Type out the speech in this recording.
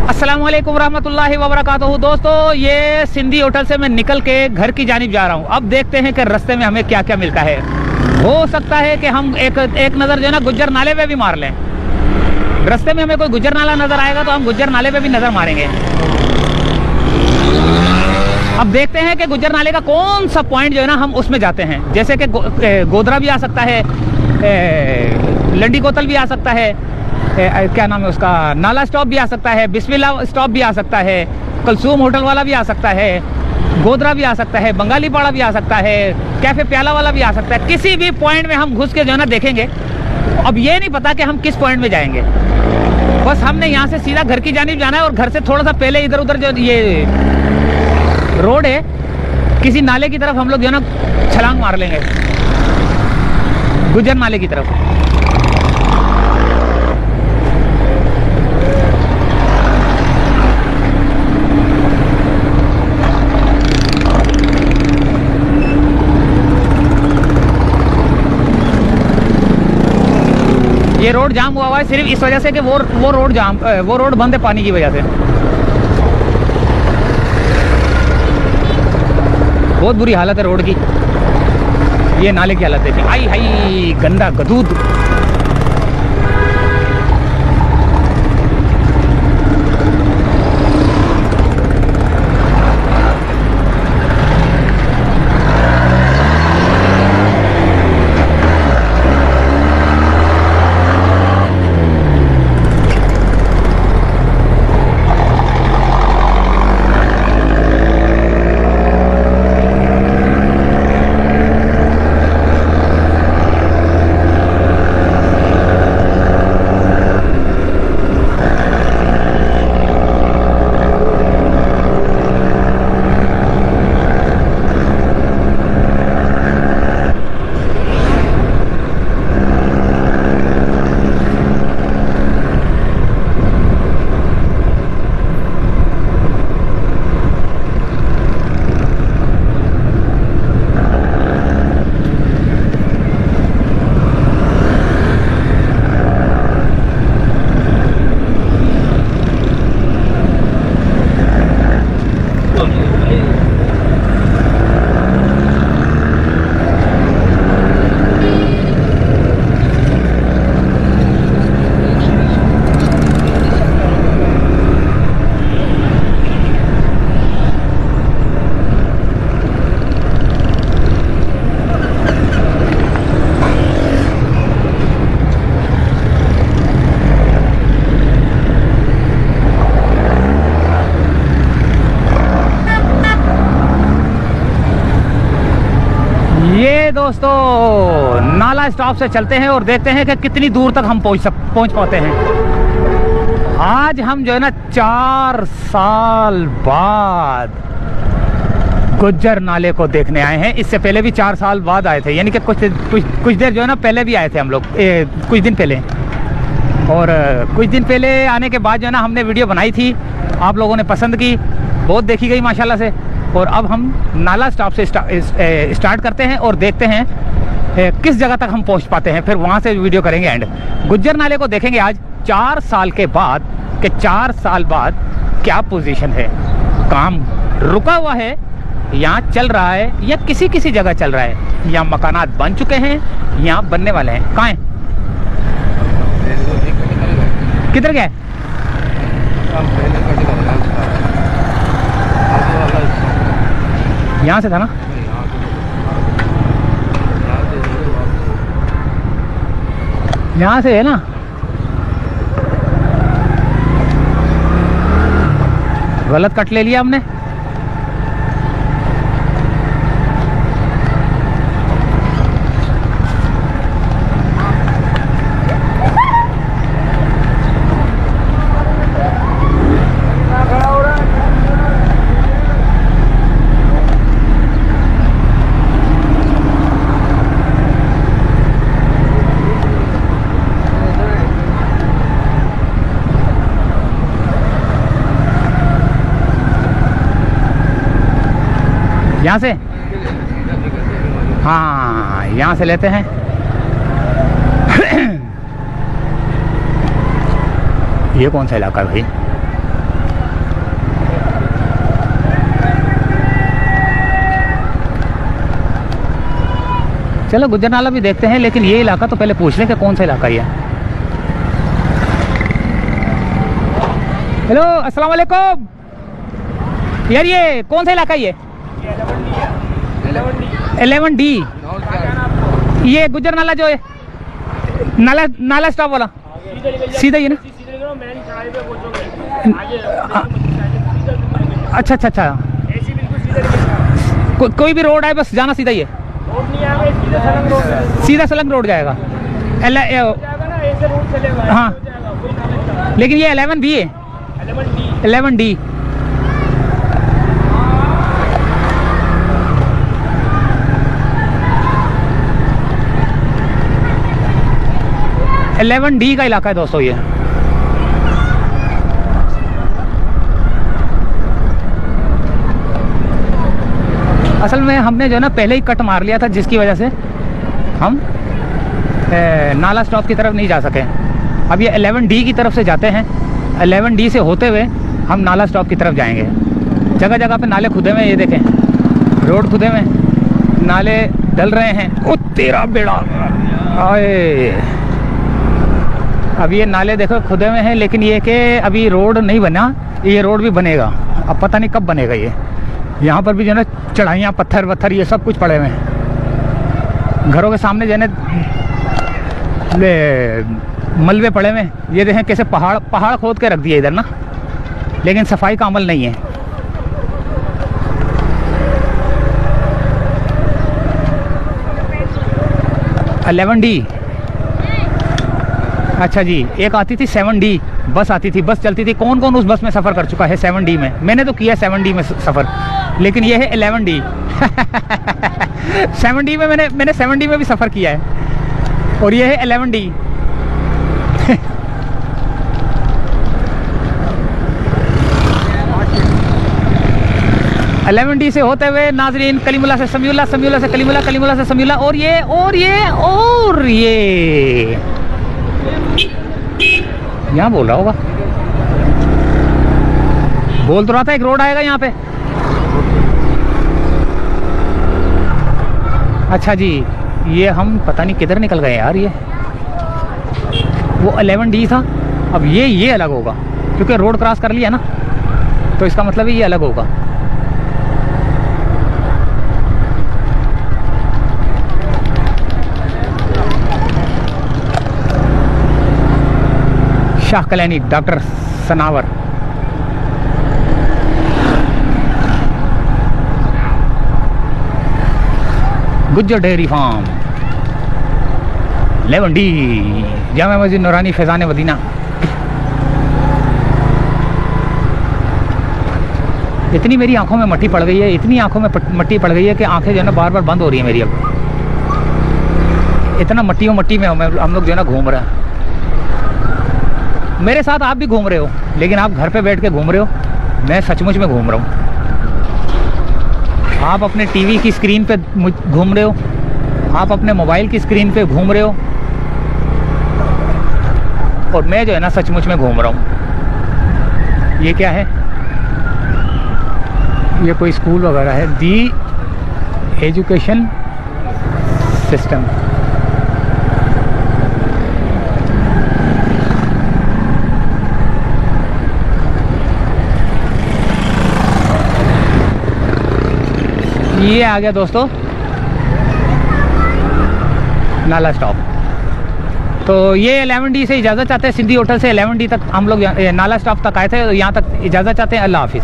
अस्सलाम वालेकुम रहमतुल्लाहि व बरकातहू। दोस्तों, ये सिंधी होटल से मैं निकल के घर की जानिब जा रहा हूँ। अब देखते हैं कि रास्ते में हमें क्या क्या मिलता है। हो सकता है कि हम एक नज़र जो है ना गुज्जर नाले पे भी मार लें। रास्ते में हमें कोई गुज्जर नाला नज़र आएगा तो हम गुज्जर नाले पे भी नज़र मारेंगे। अब देखते हैं कि गुज्जर नाले का कौन सा पॉइंट जो है ना हम उसमें जाते हैं। जैसे कि गोदरा भी आ सकता है, लंडी कोतल भी आ सकता है, क्या नाम है उसका, नाला स्टॉप भी आ सकता है, बिस्मिल्लाह स्टॉप भी आ सकता है, कलसूम होटल वाला भी आ सकता है, गोदरा भी आ सकता है, बंगाली पाड़ा भी आ सकता है, कैफे प्याला वाला भी आ सकता है। किसी भी पॉइंट में हम घुस के जो है ना देखेंगे। अब ये नहीं पता कि हम किस पॉइंट में जाएंगे। बस हमने यहाँ से सीधा घर की जानिब जाना है और घर से थोड़ा सा पहले इधर उधर जो ये रोड है, किसी नाले की तरफ हम लोग जो है ना छलांग मार लेंगे, गुज्जर नाले की तरफ। ये रोड जाम हुआ है सिर्फ इस वजह से कि वो रोड बंद है पानी की वजह से। बहुत बुरी हालत है रोड की। ये नाले की हालत है, आई हाई गंदा गदूद। दोस्तों, नाला स्टॉप से चलते हैं और देखते हैं कि कितनी दूर तक हम पहुंच पाते हैं। आज हम जो है ना 4 साल बाद गुज्जर नाले को देखने आए हैं। इससे पहले भी 4 साल बाद आए थे, यानी कि कुछ देर जो है ना पहले भी आए थे हम लोग, कुछ दिन पहले। और कुछ दिन पहले आने के बाद जो है ना हमने वीडियो बनाई थी, आप लोगों ने पसंद की, बहुत देखी गई माशाल्लाह से। और अब हम नाला स्टॉप से स्टार्ट करते हैं और देखते हैं किस जगह तक हम पहुंच पाते हैं, फिर वहां से वीडियो करेंगे एंड। गुज्जर नाले को देखेंगे आज 4 साल के बाद कि 4 साल बाद क्या पोजीशन है, काम रुका हुआ है, यहाँ चल रहा है या किसी जगह चल रहा है, यहाँ मकानात बन चुके हैं, यहाँ बनने वाले हैं। कहाँ हैं, किधर गए? यहाँ से था ना, यहाँ से है ना। गलत कट ले लिया हमने। यहाँ से, हाँ यहाँ से लेते हैं। ये कौन सा इलाका है भाई? चलो गुज्जर नाला भी देखते हैं, लेकिन ये इलाका तो पहले पूछ लें कि कौन सा इलाका ये है। हेलो, अस्सलाम वालेकुम यार, ये कौन सा इलाका ये? 11D। ये गुज्जर नाला जो है, नाला स्टॉप वाला सीधा ही ना? अच्छा अच्छा अच्छा, कोई भी रोड है बस जाना सीधा ही है? सीधा सलंग रोड जाएगा। हाँ, लेकिन ये 11B है। 11D। D का इलाका है दोस्तों ये। असल में हमने जो ना पहले ही कट मार लिया था, जिसकी वजह से हम नाला स्टॉप की तरफ नहीं जा सके। अब ये 11D की तरफ से जाते हैं, 11D से होते हुए हम नाला स्टॉप की तरफ जाएंगे। जगह जगह पे नाले खुदे हुए, ये देखें रोड खुदे हुए, नाले डल रहे हैं। ओ तेरा बेड़ा आए, अब ये नाले देखो खुदे हुए हैं, लेकिन ये कि अभी रोड नहीं बना, ये रोड भी बनेगा। अब पता नहीं कब बनेगा ये। यहाँ पर भी जो है चढ़ाइयाँ, पत्थर वत्थर ये सब कुछ पड़े हुए हैं। घरों के सामने जो है मलबे पड़े हुए हैं। ये देखें कैसे पहाड़ खोद के रख दिए इधर ना, लेकिन सफाई का अमल नहीं है। D। अच्छा जी, एक आती थी 7D बस आती थी, बस चलती थी। कौन कौन उस बस में सफ़र कर चुका है 7D में? मैंने तो किया 7D में सफ़र, लेकिन ये है 11D। 7D में मैंने 7D में भी सफ़र किया है, और ये है 11D। 11D से होते हुए नाजरीन कलीमुल्ला से समीउल्ला, समीउल्ला से कलीमुल्ला, कलीमुल्ला से समीउल्ला, और ये यहाँ बोल रहा होगा, बोल तो रहा था एक रोड आएगा यहाँ पे। अच्छा जी, ये हम पता नहीं किधर निकल गए यार। ये वो 11D था, अब ये अलग होगा, क्योंकि रोड क्रॉस कर लिया ना, तो इसका मतलब ये अलग होगा। Shah Kalaini, doctor Sanawar. Gujjar dairy farm, 11D, Jama Masjid Noorani, Faizan Medina. इतनी मेरी आंखों में मट्टी पड़ गई है, इतनी आंखों में मट्टी पड़ गई है कि आंखें जो है ना बार बार बंद हो रही है मेरी। अब इतना मट्टी में हम लोग जो है ना घूम रहे हैं। मेरे साथ आप भी घूम रहे हो, लेकिन आप घर पे बैठ के घूम रहे हो, मैं सचमुच में घूम रहा हूँ। आप अपने टीवी की स्क्रीन पे घूम रहे हो, आप अपने मोबाइल की स्क्रीन पे घूम रहे हो, और मैं जो है ना सचमुच में घूम रहा हूँ। ये क्या है? ये कोई स्कूल वगैरह है, दी एजुकेशन सिस्टम। ये आ गया दोस्तों नाला स्टॉप। तो ये 11D से इजाज़त चाहते हैं, सिंधी होटल से 11D तक हम लोग नाला स्टॉप तक आए थे, यहाँ तक इजाज़त चाहते हैं। अल्लाह हाफिज़।